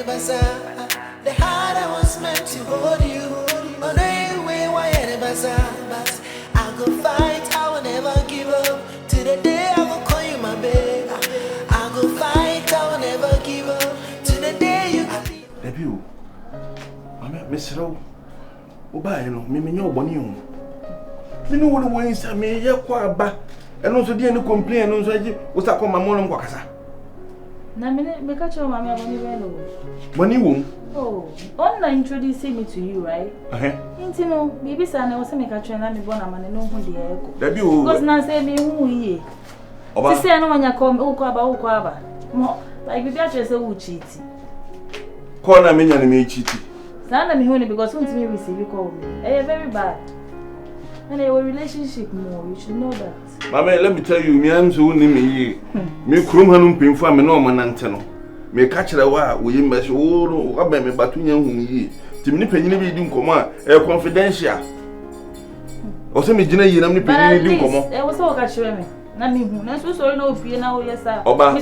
The heart I was meant to hold you. On the way, why but I go fight, I will never give up. To the day I will call you my baby. I go fight, I will never give up. To the day you debut. Miss Rowe. Oba, you know, me know bonny. You know what the ways I may yakwa, and also didn't complain. Also, what's up on my mom? Wakasa. Na me catch your mammy when you won't. Oh, online introducing me to you, right? You know, baby son, I was make a train and me born a man and no who the echo. Debut was not say me who ye. Oba say no one ya come Okwaba. More like we got just a cheat. Corner me and me cheat. Sana me honey because soon to me receive you call me. Eh, very bad. And a relationship more, you should know that. Mamma, let me tell you, me am so me me krum hanum pin for me no man anteno. Me catch the wa we mess oh aba me batunya hu yi. Ti me panyin bi di nkomo a confidential. O se me gina yi na me panyin di nkomo. E wo se o catch me. Na me hu. Na so sorry na ofie na wo yesa. Oba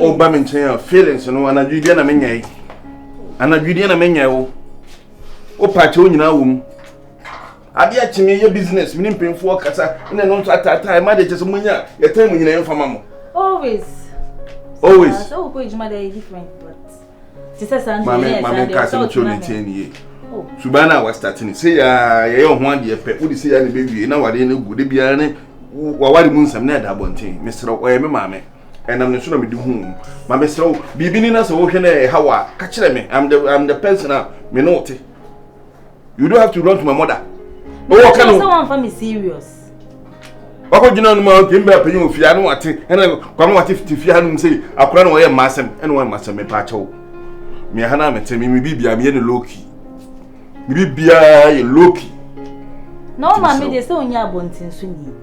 oba me nchen feelings no anadwide na me nyai. Anadwide na me nyai wo. O pache o nyina wo mu. Ade a chime ye business me mpemfo kasa ina no atata ma de chese munya ye time nyina ye fama mo always so ko ejuma dey different but tisa san mama kasa no choni ten ye subana was starting say ya ye ho ade pe wo di say ya ne bewie na wade ne gu de bia ne wa wade mu nsam na da bonten mesra o ye me mama enam ne so na me di hu ma mesra bibi ni na so wo hwe na e hawa ka kire me I'm the person me no te you don't have to run to my mother. Oh, can someone for me serious? Wako jina no ma ke mba panyin ofia no ate ena kwam wate fifia no say akora no ye masem ena wo masem me pa chawo me hana mete me bibia me ye no loki me bibia ye loki no ma me dey say onya abontin so ni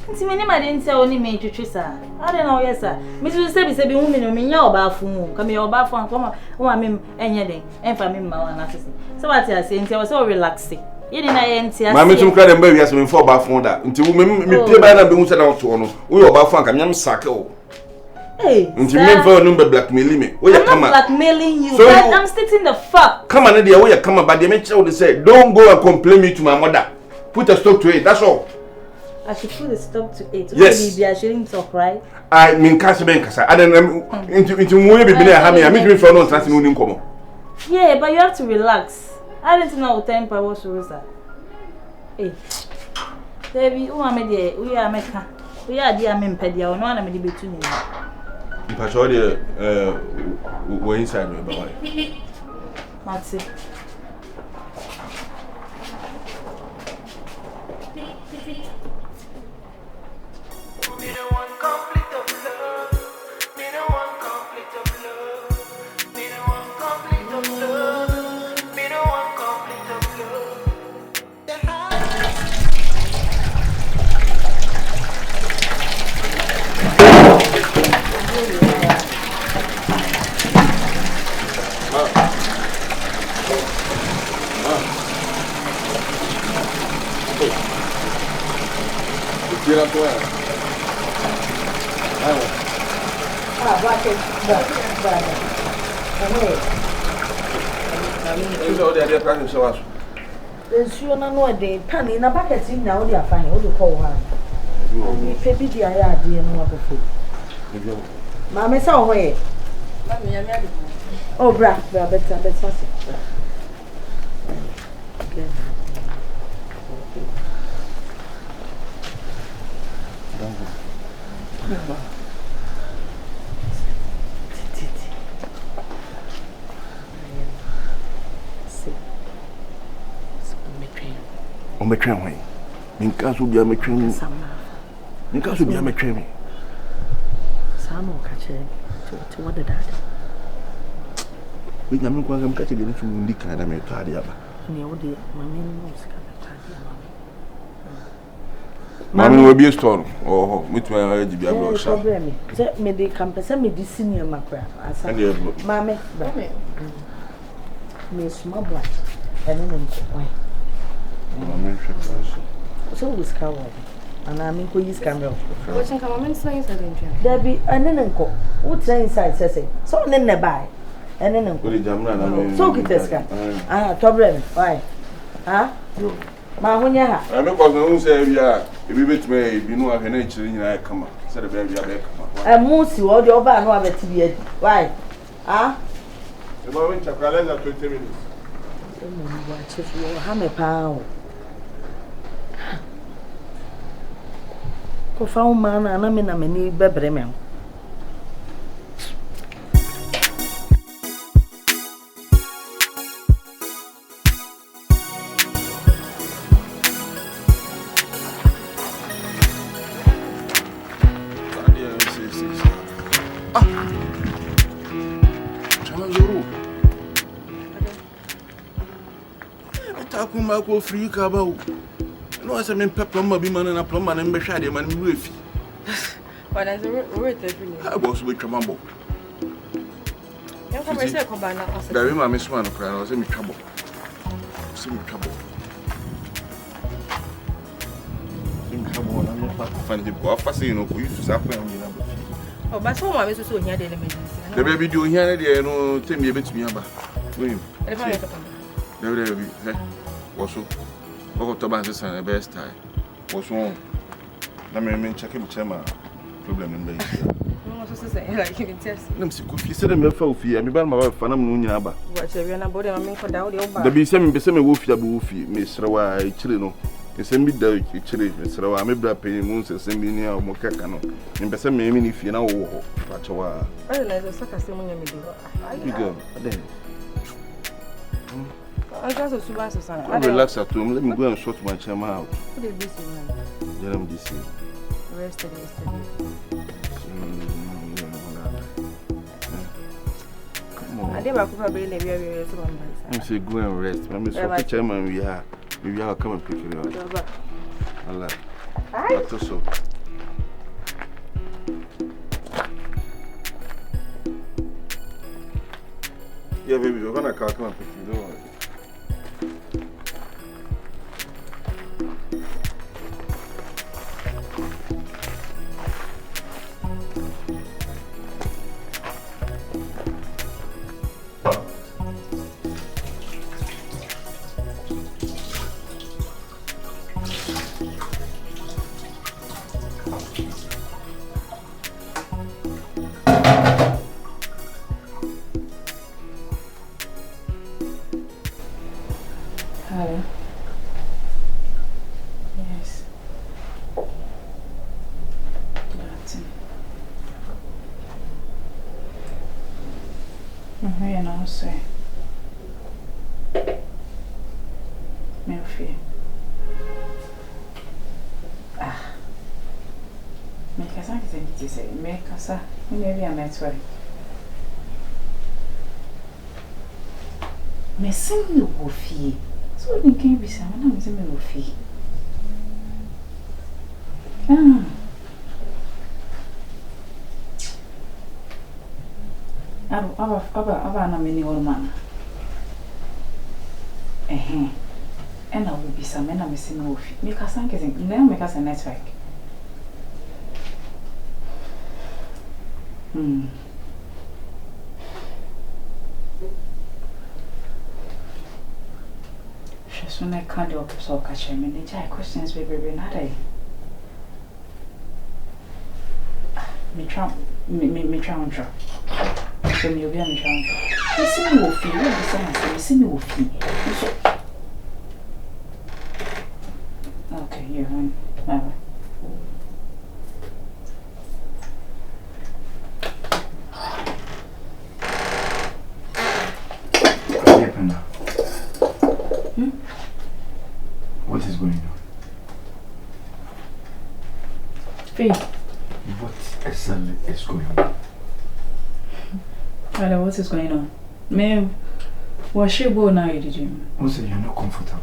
nti me ni ma dey ntia oni me twetwe sa ade na o ye sa me so say bi se bi hu me no me nya obaafo mu ka me obaafo an koma wo me enye den enfa me ma wa na sese so what you say ntia wo say relax. Yini na ye ntia. Mama tum kra dem ba wiase me fo ba fon da. Nti wo me pie ba na be hu se na to no. Wo yo ba fon ka nyam sake o. Hey. Nti me fo no be blackmailing me. Wo ya kama. I'm not blackmailing you. So I'm stating the fact. Come on there wo ya kama ba de me chew de say don't go and complain me to my mother. Put a stop to it. That's all. I should put a stop to it. Yes. Maybe I shouldn't talk, right? I mean kase ben kasa. I don't into mo ye be na ha me. I me fo no trust no ni nkomo. Yeah, but you have to relax. I didn't know temper was Rosa. Hey, baby, who am I there? We are Mecca. We are dear Mempedia, or no one may be tuning. Patrol, we're inside me, boy. Matsi. You know the pan in a bucket in now. They are fine. What do you call her? Baby, the idea no before. Mamma saw where. Oh, better. On me train way. Minka so bia me train. Minka so bia me train. Samo kache to what did that? We nyame kwa ngam kache gene fu ndika na me tade aba. Ne wode mama no ska tade aba. Mama we be store. Oh, mitwa aji bia bro sha. Problem. Se me de campesa me di senior makra. Asa. Mama. Me small boy. And then why? So we scour. And I mean, use camera. Watching come on, saying something. There be an uncle. What's inside, says so then they buy. And then so kiteska. Problem. Why? Huh? Ma hunya ha. I know cause no say we are if we bet me you know I can actually nyina come. Say the baby abeg come. Musi wo de oba no abeti bi. Why? Huh? About when chakaleza 20 minutes. Ha me pa o. Ko fa uma na me na mani bebre me. Go free cabo. No, I said, plumber be man and a plumber and be shady man with. But as a word, I was with your mambo. Very much, Miss One, I was in trouble. Some trouble. In trouble, I'm not finding the boy. I know who used to suffer. Oh, but some of us also hear the the baby do here, they know, tell me a bit to me about. William, there be. Also, what about this and the best time? What's wrong? Let me check him, Chema. Problem in base. No, so say, like you test. Let me see, if you said a milk for fear, I'm about my fan of Munaba. What's a real body? I mean, for down the be semi woofy, Miss Rawa, Chilino. It's a mid day, Chile, Miss Rawa, I'm a paying moons and send me near Mokakano. And Bessa may mean if you know, Pachawa. I don't know, the sucker ceremony. You go, then. I just relax at home. Let me go and sort my chairman out. What is this one? Jerem this year. Yesterday. Come on. I didn't probably never I'm saying go and rest. I'm sorry, chairman. We are come and pick it up. Allah. That's so. Yeah, baby, we're gonna come and pick it up. Missing the woofy. So we can't be some of them woofy. Aba many old man. And I will be some men missing woofy. Make us make us a network. When I can't do so catch him and the questions we be not a me try so me be me try listen me feel listen me feel okay you bye. What is going on? Faye. What exactly is going on? Father, what is going on? Ma'am, what's she go now, did you? Also, you're not comfortable.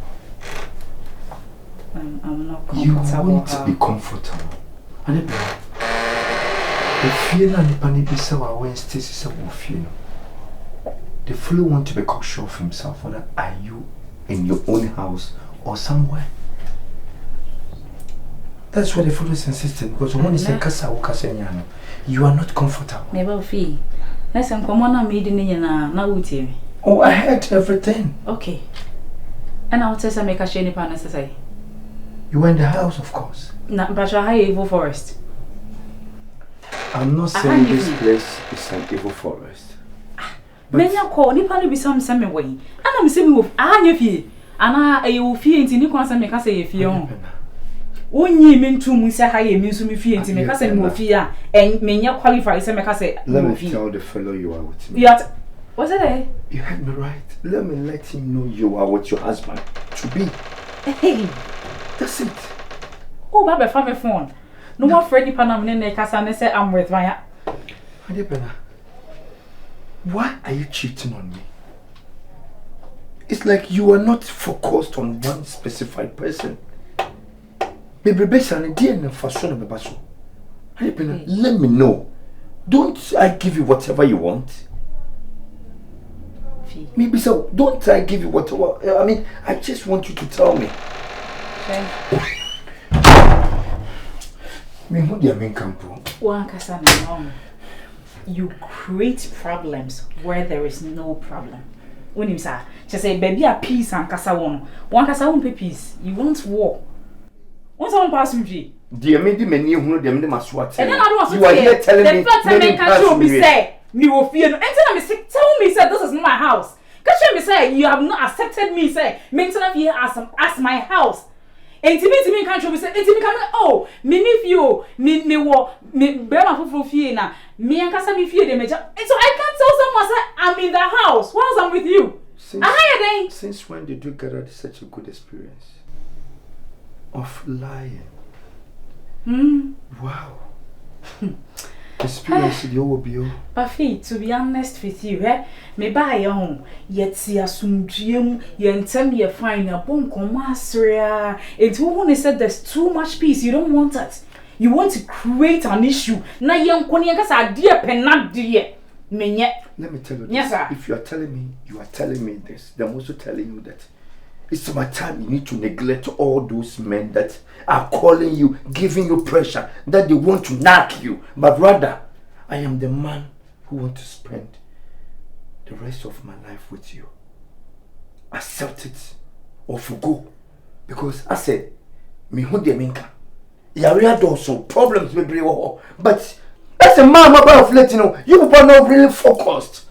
I'm not comfortable. You want to be comfortable. And the feeling and the panic is so Wednesday is a feeling. The fellow want to be cocksure of himself. Whether are you in your own house or somewhere? That's why the fellow is insisting, because when he says Kasa Ukasa, you are not comfortable. Never fee. Listen, come on, I'm meeting you now with you. Oh, I heard everything. Okay. And I'll tell you, make a shiny pan necessary. You were in the house, of course. Nah, but you're high evil forest. I'm not saying this place is an evil forest. Many are called Nippon be some semi way. And I'm saying with Anyafi. And I will fear into Nippon and make us say if you own. One ye mean to me say high means to me fear into make us say mafia and may not qualify to make us say. Let me tell the fellow you are with me. Yet, what's it? You heard me right. Let me let him know you are with your husband to be. Hey, that's it. Oh, Baba, find my phone. No more Freddy Panam in the casa and say I'm with my. Why are you cheating on me? It's like you are not focused on one specific person. Baby, let me know. Don't I give you whatever you want? Maybe so. Don't I give you whatever? I mean, I just want you to tell me. You create problems where there is no problem. When you say, just say, baby, a peace and casa one casa won't pay peace. You want war. Want someone pass with you? Dear me, the menu who them must watch. And then I don't you are here telling me. The first time I can me say, me will fear no. And then I say, tell me, say, this is my house. Can you say, you have not accepted me, say, maintain here as my house. And to me can't you say, and to me come, oh, me if you, me bear my full fear now. Me and Casa me fear the major. And so I can't tell someone say, I'm in the house. Once I'm with you. Since when did you get such a good experience of lying? Wow. Experience you will be. Buffy, to be honest with you, me buy your home. Yet see a sumdrium, you tell me a fine a bon commasria. It's who said there's too much peace, you don't want it. You want to create an issue. Na young Koniakas are dear penat dear. Let me tell you this. Yes, sir. If you are telling me this, then I'm also telling you that it's my time you need to neglect all those men that are calling you, giving you pressure, that they want to knock you. But rather, I am the man who wants to spend the rest of my life with you. Accept it or forgo. Because I said, me who de minka. Yarea does some problems with you, but as a man about letting you know, you are not really focused.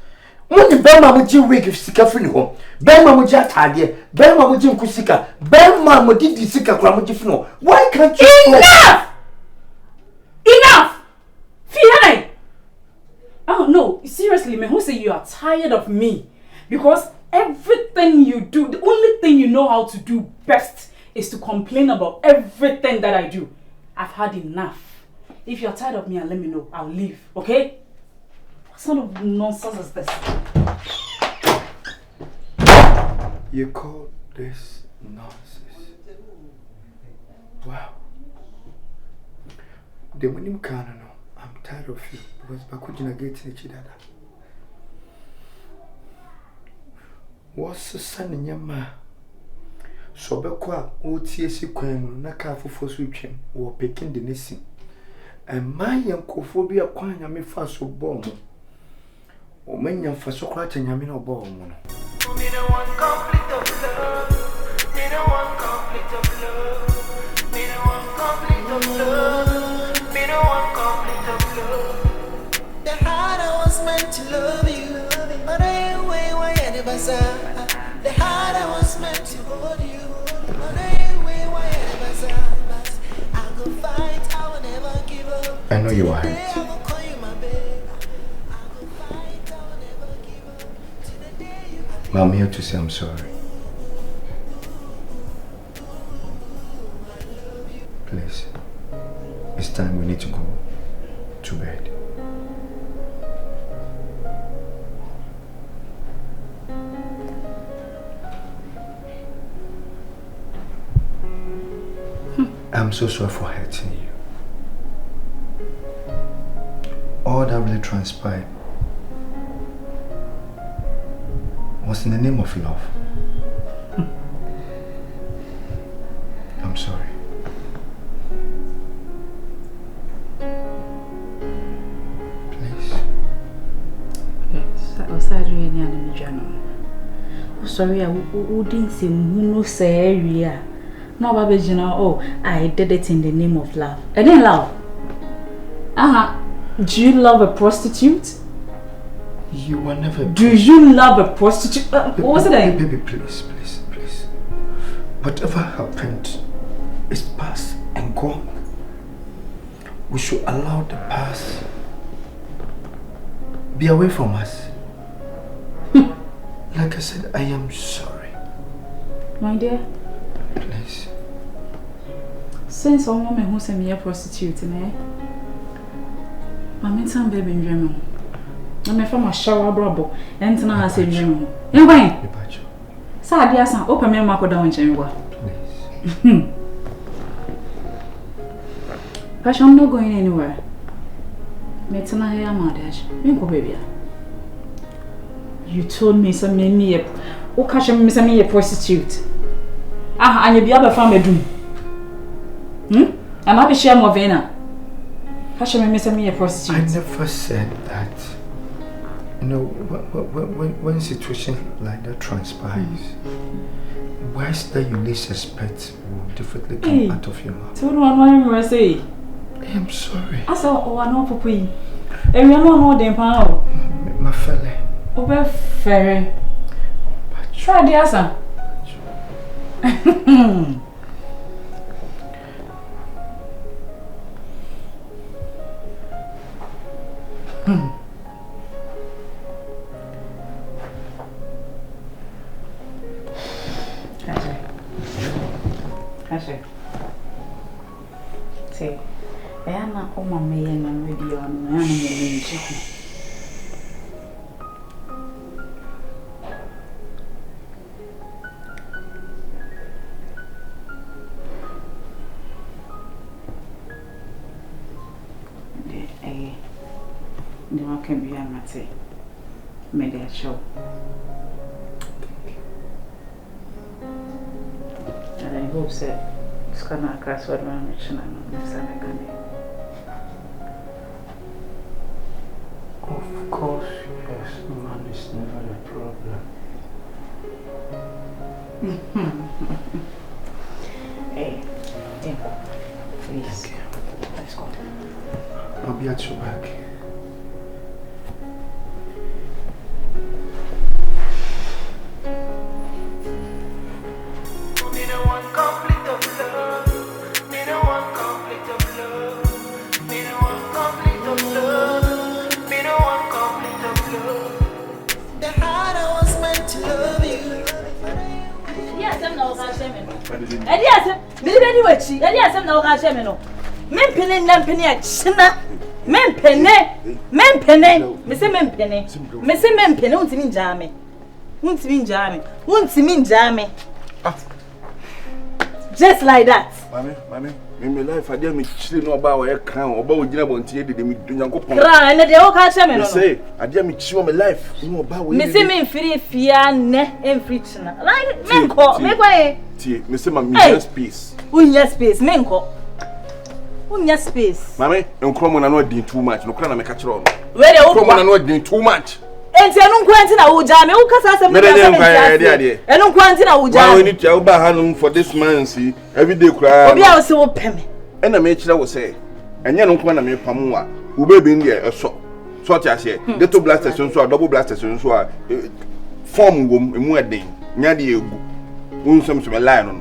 When the Bema would you wake if Sika free home, Bema would you target, Bema would you Kusika, Bema would you Sika Kramujifno. Why can't you? Enough! Fiai! Oh no, seriously, man, who say you are tired of me? Because everything you do, the only thing you know how to do best is to complain about everything that I do. I've had enough. If you're tired of me, let me know. I'll leave, okay? What sort of nonsense is this? You call this nonsense? Wow. The when you can't know, I'm tired of you because I couldn't get each other. What's the sun in your ma? So Bekwa, OTS Queen, Naka for switching or picking the missing. And my uncle phobia quine me fast so bomb. Or many for so quite and Yamino bomb. The heart I was meant to love you, but I way why any bazaar. The heart I was meant to hold you, but I way why any bazaar. But I go fight, I will never give up. I know you are I hurt. will call you my babe. I go fight, I will never give up. To the day you But I'm here to say I'm sorry. Please, it's time we need to go to bed. I'm so sorry for hurting you. All that really transpired was in the name of love. I'm sorry. Please. Sorry, I wouldn't say no say area. No, Baby, you know, oh, I did it in the name of love. And then love. Do you love a prostitute? You were never. Do you love a prostitute? What was it? Baby, please. Whatever happened is past and gone. We should allow the past be away from us. Like I said, I am sorry. My dear. Please. Since all woman who sent me a prostitute, eh? My mental baby in German. I'm from a shower brabo, and tonight I said German. And why? Sad, yes, open me Marco down in chamber. Please. But I'm not going anywhere. Metana here, my dad. Baby. You told me some me a prostitute. And you be able to find a doom. I'm happy share more vena. Catch me a prostitute. I never said that. You know, when situation like that transpires, words that you least expect will definitely come out of your mouth. Tell one more say. I am sorry. I saw I know Puppy. And we are not them power. My fella. Over ferry. Try the answer. See, I am not on my main and radio on my chicken. No, I can be a matter. Made a show. And I hope that it's gonna crash what I'm mentioning. Of course, yes, man is never a problem. Hey, please. Let's go. I'll be at your back. Just like that. Mommy, in my life, I didn't me chilling about a crown or about dinner on tea. Did me do young couple? Cry, and they all catch me. Say, I didn't me chill my life. No about Missing me free fian and friction. Like Menko, make way. Tea, Mr. Mammy, space. Unya space, Menko. Unya space. Mammy, and Cromon are not doing too much. No crown, I catch on. Where the Cromon are not doing too much. And I don't quarantine Ujame, who can say I don't quarantine Ujame. We need to buy Hanum for this man, see, every day cry. We are so pemmy. And I made sure I was say, and you don't want to make Pamua, who may be in there, a sort I say, the two blasters, so double blasters, so form womb, and more day, Nadi, won't some lie on.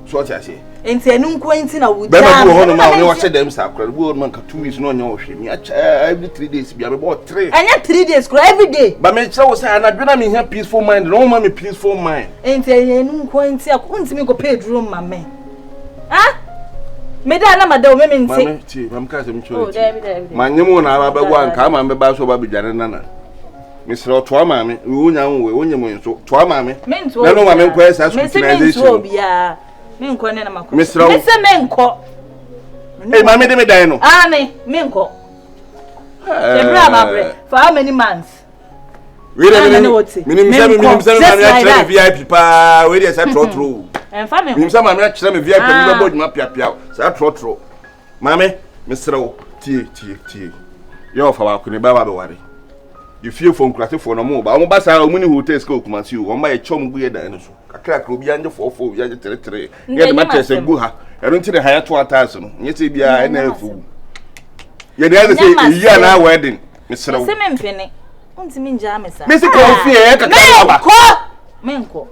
So I say. And say, no quarantine Ujame. I watch them sacred, woman, 2 weeks, no, every 3 days, be about 3. And yet 3 days, every day. But make sure I say, and I don't mean peaceful mind, no mommy, peaceful mind. And say, no quarantine, I couldn't make a paid room, my man. Ah? Medana, madam, women say, I'm cousin. Oh, David, my new one, I have one come and be bass over Bijanana. Mr. Twi Mammy, we won't know when you mean so. Twi Mammy, meant to no woman quest as Mr. Menko. Hey, Mammy, the Medano. Annie, Menko. For how many months? Really, VIP, pa, where is that trotro? And family, some are not some VIP, about Mapia, so trotro. Mammy, Mr. T. You're for our Kunibaba worry. you feel for craft for no more. But I'm about to many hotels go come and you. On my chum go there no so. Kakra kro bi anje 44 bi anje 33. Get the matches go ha. I don't think the higher 2000. Yes e bia na afu. Ye dey say year na wedding. Mr. Se me mpene. Untimi nja me sa. Me se ko fie e kakra ba. Menko.